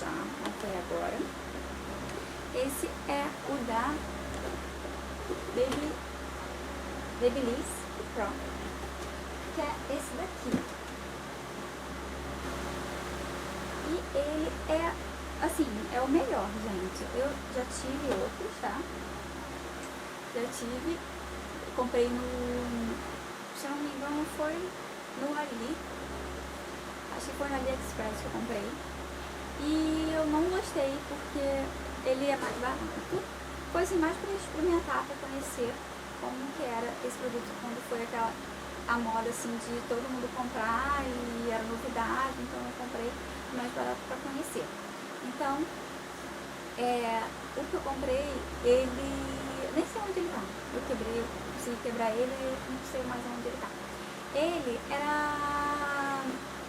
já, até agora. Esse é o da Babyliss Pro, que é esse daqui. E ele é, assim, é o melhor, gente. Eu já tive outros, tá? Já tive, comprei no, se eu não me engano, foi no Ali. Acho que foi no AliExpress que eu comprei. E eu não gostei porque ele é mais barato. Foi assim, mais para experimentar, para conhecer como que era esse produto quando foi a moda assim de todo mundo comprar e era novidade, então eu comprei mais barato para conhecer. Então, o que eu comprei, ele nem sei onde ele tá. Eu quebrei, consegui quebrar ele e não sei mais onde ele tá. Ele era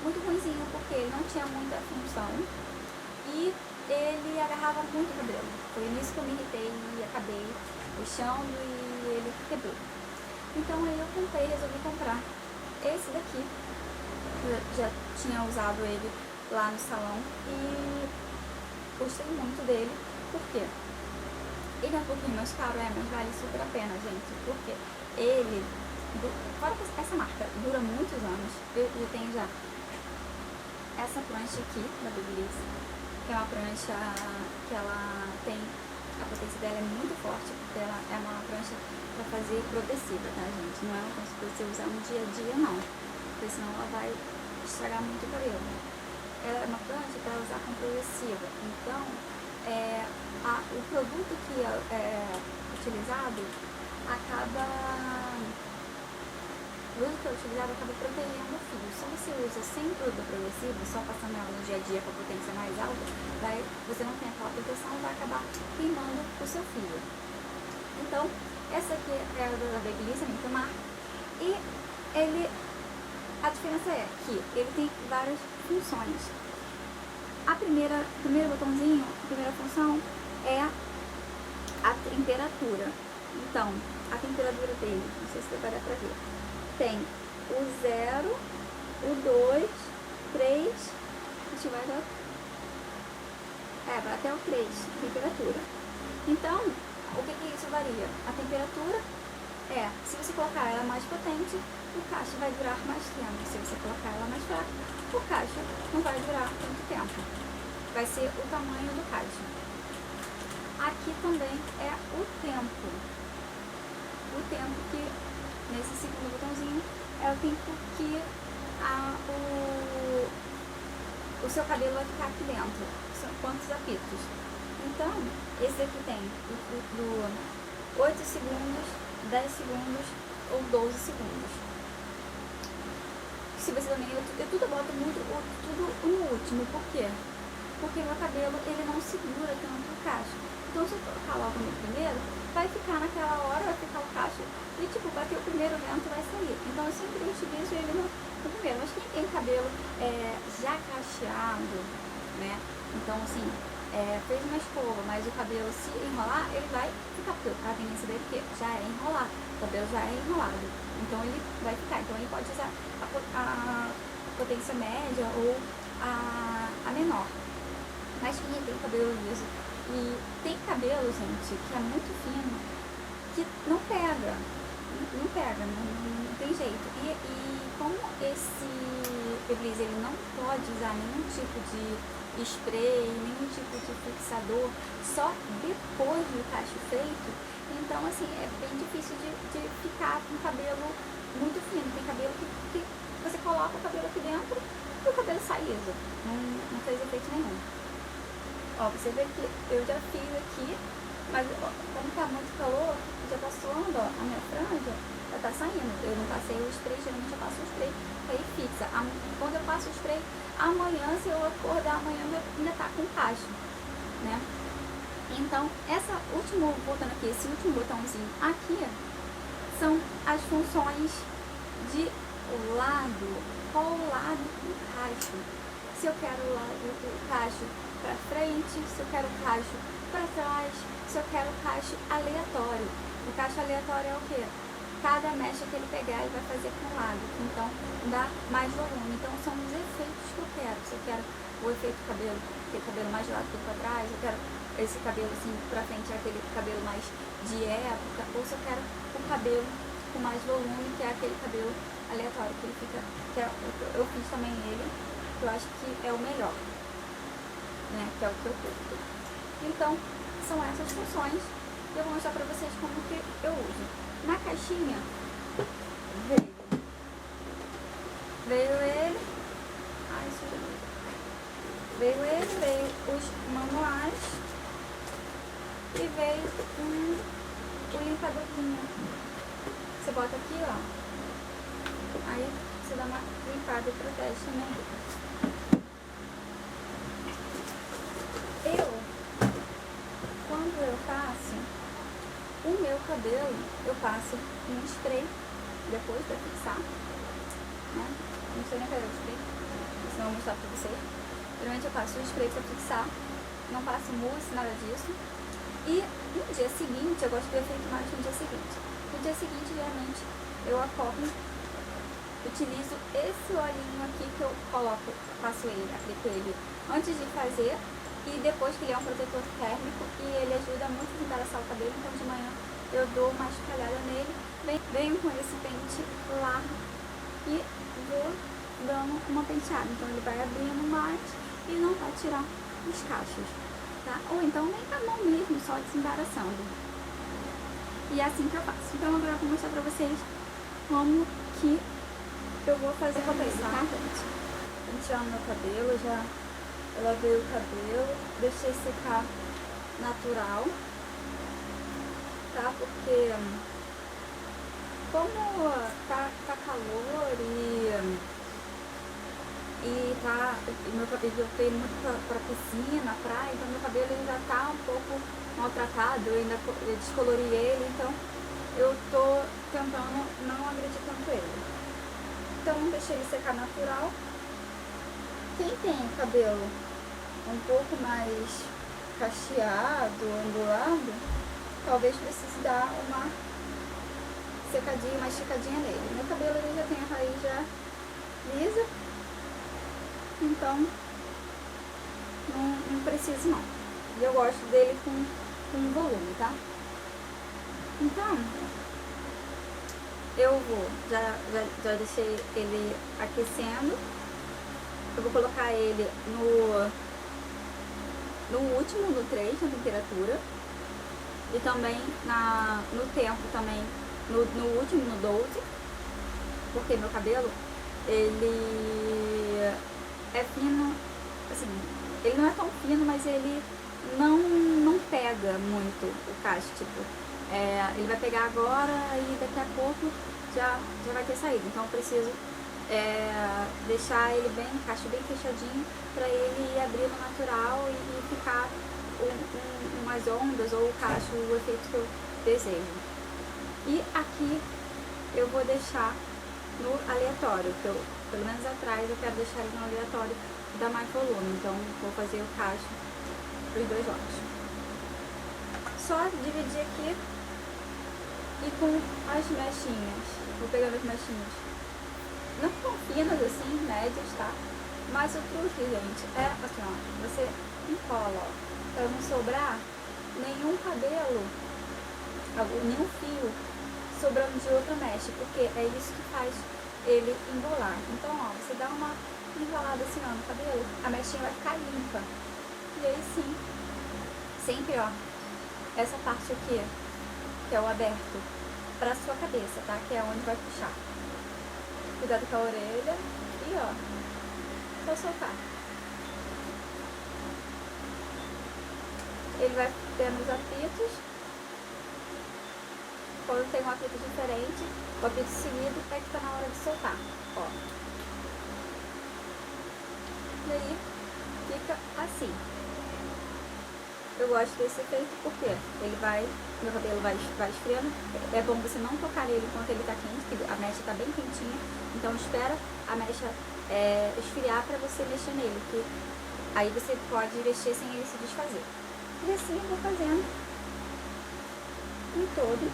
muito ruimzinho porque ele não tinha muita função e ele agarrava muito o cabelo. Foi nisso que eu me irritei e acabei puxando e ele quebrou. Então aí eu comprei, resolvi comprar esse daqui. Eu já tinha usado ele lá no salão e gostei muito dele. Por quê? Ele é um pouquinho mais caro, mas vale super a pena, gente. Porque ele, fora que essa marca dura muitos anos, eu tenho já essa prancha aqui da Babyliss, que é uma prancha que ela tem, a potência dela é muito forte, porque ela é uma prancha para fazer progressiva, tá, gente? Não é uma prancha para você usar no dia a dia, não, porque senão ela vai estragar muito o cabelo. Ela é uma prancha para usar com progressiva, então o produto que é utilizado acaba protegendo o fio. Se você usa sem produto progressivo, só passando ela no dia a dia com a potência mais alta, você não tem aquela proteção, vai acabar queimando o seu fio. Então, essa aqui é a da Babyliss, a minha marca, e a diferença é que ele tem várias funções. Primeiro botãozinho, a primeira função é a temperatura. Então, a temperatura dele, não sei se vai dar pra ver, tem o 0, o 2, 3, deixa eu ver, vai até o 3, temperatura. Então, o que isso varia? A temperatura se você colocar ela mais potente, o cacho vai durar mais tempo. Se você colocar ela mais fraca, o cacho não vai durar tanto tempo. Vai ser o tamanho do cacho. Aqui também é o tempo. O tempo que, nesse segundo botãozinho, é o tempo que o seu cabelo vai ficar aqui dentro. São quantos apitos. Então, esse aqui tem do 8 segundos, 10 segundos ou 12 segundos. Se você também, eu tudo boto tudo no último. Por quê? Porque meu cabelo, ele não segura tanto o cacho. Então, se eu colocar logo no primeiro, vai ficar naquela hora, vai ficar o cacho e, bater o primeiro vento vai sair. Então, eu sempre utilizo ele no primeiro. Mas quem tem cabelo já cacheado, né? Então, assim, fez uma escova, mas o cabelo se enrolar, ele vai ficar, porque a tendência dele que já é enrolar, o cabelo já é enrolado, então ele vai ficar. Então ele pode usar a potência média ou a menor. Mas quem tem cabelo liso e tem cabelo, gente, que é muito fino, que não pega, não tem jeito. E como esse Babyliss, ele não pode usar nenhum tipo de spray, nenhum tipo de fixador, só depois do cacho feito, então assim, é bem difícil de ficar com o cabelo muito fino. Tem cabelo que você coloca o cabelo aqui dentro e o cabelo sai liso, não fez efeito nenhum. Ó, você vê que eu já fiz aqui, mas como tá muito calor, já tá suando, ó, a minha franja já tá saindo. Eu não passei o spray, geralmente eu passo o spray aí fixa. Quando eu passo o spray, amanhã, se eu acordar amanhã, ainda tá com cacho, né? Então, esse último botãozinho aqui, são as funções de lado. Qual o lado do cacho? Se eu quero o cacho para frente, se eu quero o cacho para trás, se eu quero o cacho aleatório. O cacho aleatório é o quê? cada mecha que ele pegar, ele vai fazer com um lado. Então, dá mais volume. Então, são os efeitos que eu quero. Se eu quero o efeito cabelo, aquele cabelo mais de lado que para trás, eu quero esse cabelo assim pra frente, aquele cabelo mais de época, ou se eu quero o cabelo com mais volume, que é aquele cabelo aleatório, que ele fica, eu fiz também ele, que eu acho que é o melhor, né, que é o que eu curto. Então, são essas funções que eu vou mostrar pra vocês como que eu uso. Na caixinha, veio ele, veio os manuais e veio o limpadorzinho. Você bota aqui, ó, aí você dá uma limpada e protege também. Quando eu faço o meu cabelo, eu passo um spray depois pra fixar, né? Não sei nem qual é o spray, senão eu vou mostrar pra vocês. Geralmente eu passo o spray pra fixar, não passo mousse, nada disso. E no dia seguinte, eu gosto do efeito mais no dia seguinte. No dia seguinte, geralmente, eu acordo, utilizo esse olhinho aqui que eu coloco, passo ele, aplico ele antes de fazer. E depois que ele é um protetor térmico e ele ajuda muito a embaraçar o cabelo, então de manhã eu dou uma espalhada nele, venho com esse pente largo e vou dando uma penteada. Então ele vai abrindo mais e não vai tirar os cachos, tá? Ou então nem com a mão mesmo, só desembaraçando. E é assim que eu faço. Então agora eu vou mostrar pra vocês como que eu vou fazer o cabelo, tá, gente? Penteando meu cabelo, eu lavei o cabelo, deixei secar natural, tá? Porque como tá calor e meu cabelo, eu fui muito pra piscina, praia, então meu cabelo ele já tá um pouco maltratado, eu ainda descolori ele, então eu tô tentando não agredir tanto ele. Então deixei ele secar natural. Quem tem cabelo um pouco mais cacheado, ondulado, talvez precise dar uma secadinha, uma esticadinha nele. Meu cabelo ele já tem a raiz já lisa, então não preciso não. E eu gosto dele com volume, tá? Então, eu vou, já deixei ele aquecendo. Eu vou colocar ele no último, no 3, na temperatura. E também no tempo também, no último, no 12. Porque meu cabelo, ele é fino, assim, ele não é tão fino, mas ele não pega muito o cacho, tipo, ele vai pegar agora e daqui a pouco já vai ter saído. Então eu preciso deixar ele bem, cacho bem fechadinho, para ele ir abrindo natural e ficar umas ondas ou o cacho, o efeito que eu desejo. E aqui eu vou deixar no aleatório, que eu, pelo menos atrás, eu quero deixar ele no aleatório, dá mais volume, então vou fazer o cacho dos dois lados. Só dividir aqui e com as mechinhas, vou pegando as mechinhas. Não tão finas assim, médias, tá? Mas o truque, gente, é assim, ó, você enrola, ó, pra não sobrar nenhum cabelo, nenhum fio sobrando de outra mecha, porque é isso que faz ele embolar. Então, ó, você dá uma enrolada assim, ó, no cabelo, a mechinha vai ficar limpa. E aí sim, sempre, ó, essa parte aqui, que é o aberto, pra sua cabeça, tá? Que é onde vai puxar. Cuidado com a orelha e ó, só soltar. Ele vai tendo os apitos. Quando tem um apito diferente, o apito seguido é que tá na hora de soltar, ó. E aí fica assim. Eu gosto desse efeito porque ele meu cabelo vai esfriando. É bom você não tocar nele enquanto ele tá quente, porque a mecha tá bem quentinha. Então espera a mecha esfriar pra você mexer nele, que aí você pode mexer sem ele se desfazer. E assim eu vou fazendo em toda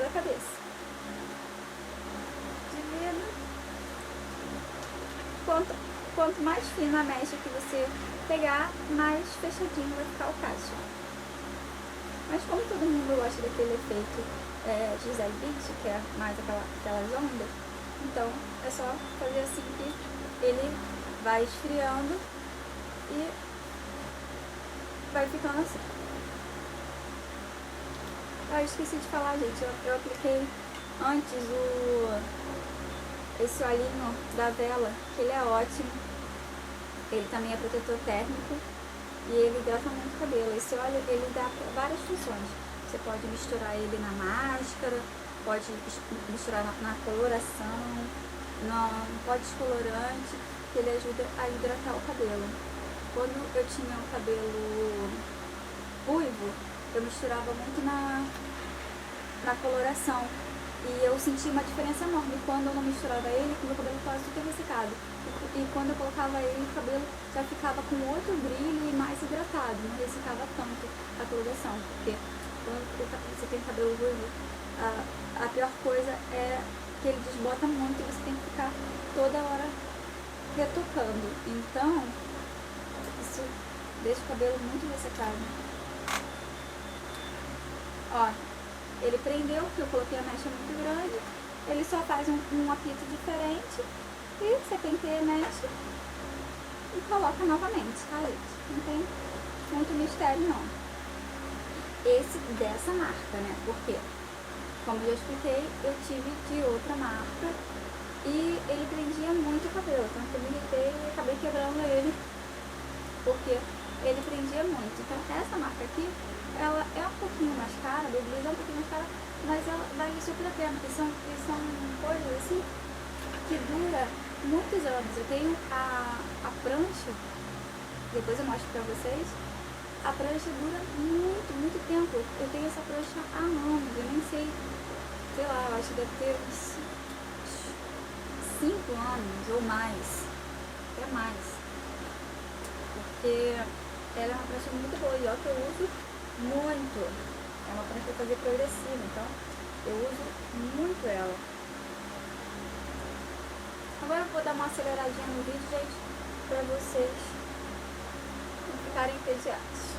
a cabeça. Divido. Quanto mais fina a mecha que você pegar, mais fechadinho vai ficar o cacho. Mas como todo mundo gosta daquele efeito Gisele Bündchen, que é mais aquelas ondas, então é só fazer assim que ele vai esfriando e vai ficando assim. Eu esqueci de falar, gente, eu apliquei antes esse olhinho da vela, que ele é ótimo. Ele também é protetor térmico e ele hidrata muito o cabelo. Esse óleo, ele dá várias funções. Você pode misturar ele na máscara, pode misturar na coloração, no pó descolorante, que ele ajuda a hidratar o cabelo. Quando eu tinha o cabelo ruivo, eu misturava muito na coloração. E eu senti uma diferença enorme quando eu não misturava ele, que meu cabelo estava super ressecado. E quando eu colocava ele, o cabelo já ficava com outro brilho e mais hidratado, não ressecava tanto a coloração. Porque quando você tem cabelo ruivo, a pior coisa é que ele desbota muito e você tem que ficar toda hora retocando. Então, isso deixa o cabelo muito ressecado. Ó, ele prendeu, porque eu coloquei a mecha muito grande. Ele só faz um apito diferente. E você penteia a mecha e coloca novamente, tá, gente? Não tem muito mistério, não. Esse dessa marca, né? Porque, como eu já expliquei, eu tive de outra marca e ele prendia muito o cabelo. Então, eu me irritei e acabei quebrando ele, porque ele prendia muito. Então, essa marca aqui, ela é um pouquinho mais cara, a Babyliss é um pouquinho mais cara, mas ela vale super a pena, porque são coisas assim que dura muitos anos. Eu tenho a prancha, depois eu mostro pra vocês. A prancha dura muito tempo. Eu tenho essa prancha há anos, eu nem sei lá, eu acho que deve ter uns 5 anos ou mais, até mais. Porque ela é uma prancha muito boa e ó que eu uso muito. É uma prancha pra fazer progressiva, então eu uso muito ela. Agora eu vou dar uma aceleradinha no vídeo, gente, pra vocês não ficarem entediados.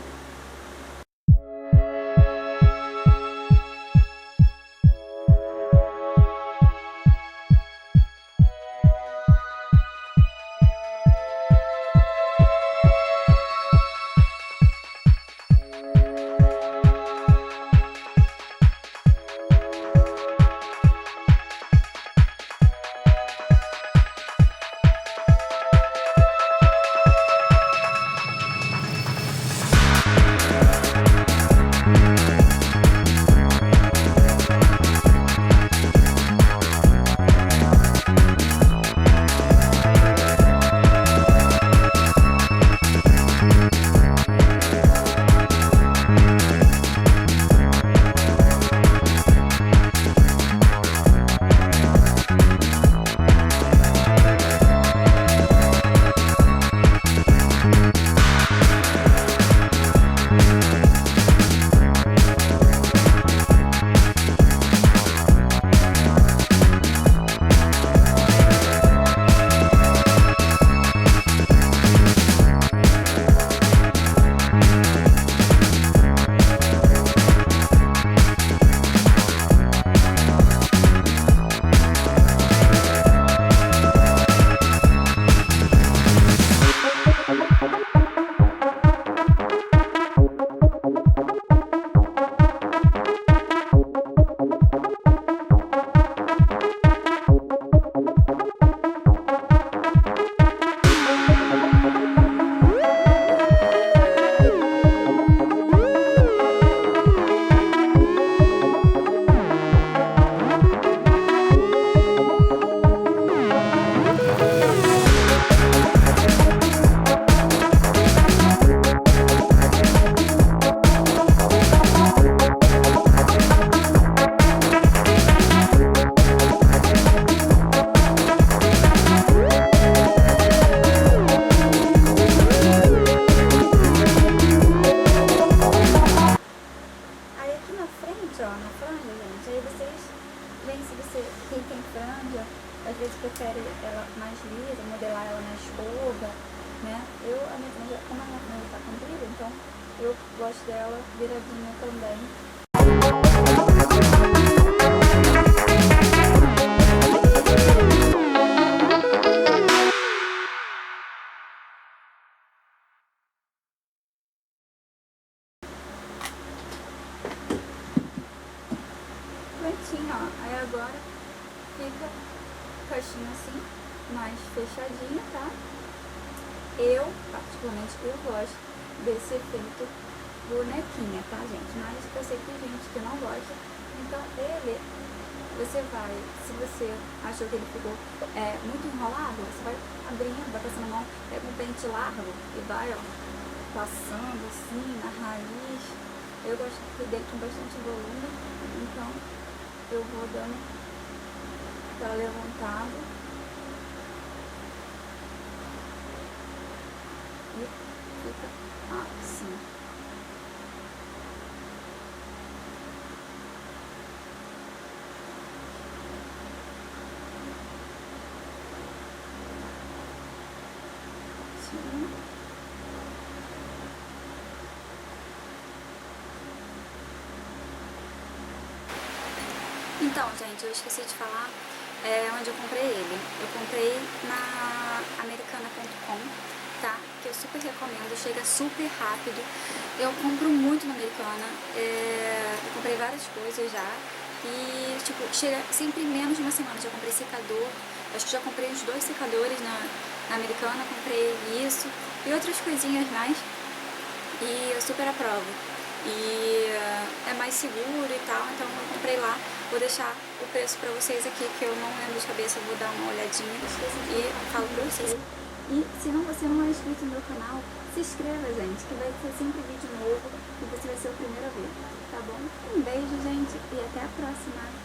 Também se você, quem tem franja, às vezes prefere ela mais lisa, modelar ela na escova, né? A minha franja, como a minha franja tá comprida, então eu gosto dela viradinha também. Prontinho, ó. Aí agora fica caixinha assim, mais fechadinha, tá? Eu, particularmente, eu gosto desse efeito bonequinha, tá, gente? Mas eu sei que tem gente que não gosta. Então ele, você vai, se você achou que ele ficou muito enrolado, você vai abrindo, vai passando a mão, pega um pente largo e vai, ó, passando assim na raiz. Eu gosto dele com bastante volume, então eu vou dando aquela levantada e fica assim. Então, gente, eu esqueci de falar onde eu comprei ele. Eu comprei na americana.com, tá? Que eu super recomendo, chega super rápido. Eu compro muito na Americana, eu comprei várias coisas já. E, tipo, chega sempre em menos de uma semana. Já comprei secador, acho que já comprei uns 2 secadores na Americana, comprei isso e outras coisinhas mais. E eu super aprovo. E é mais seguro e tal, então eu comprei lá. Vou deixar o preço pra vocês aqui, que eu não lembro de cabeça, eu vou dar uma olhadinha e falo pra vocês. E se você não é inscrito no meu canal, se inscreva, gente, que vai ter sempre vídeo novo e você vai ser o primeiro a ver, tá bom? Um beijo, gente, e até a próxima!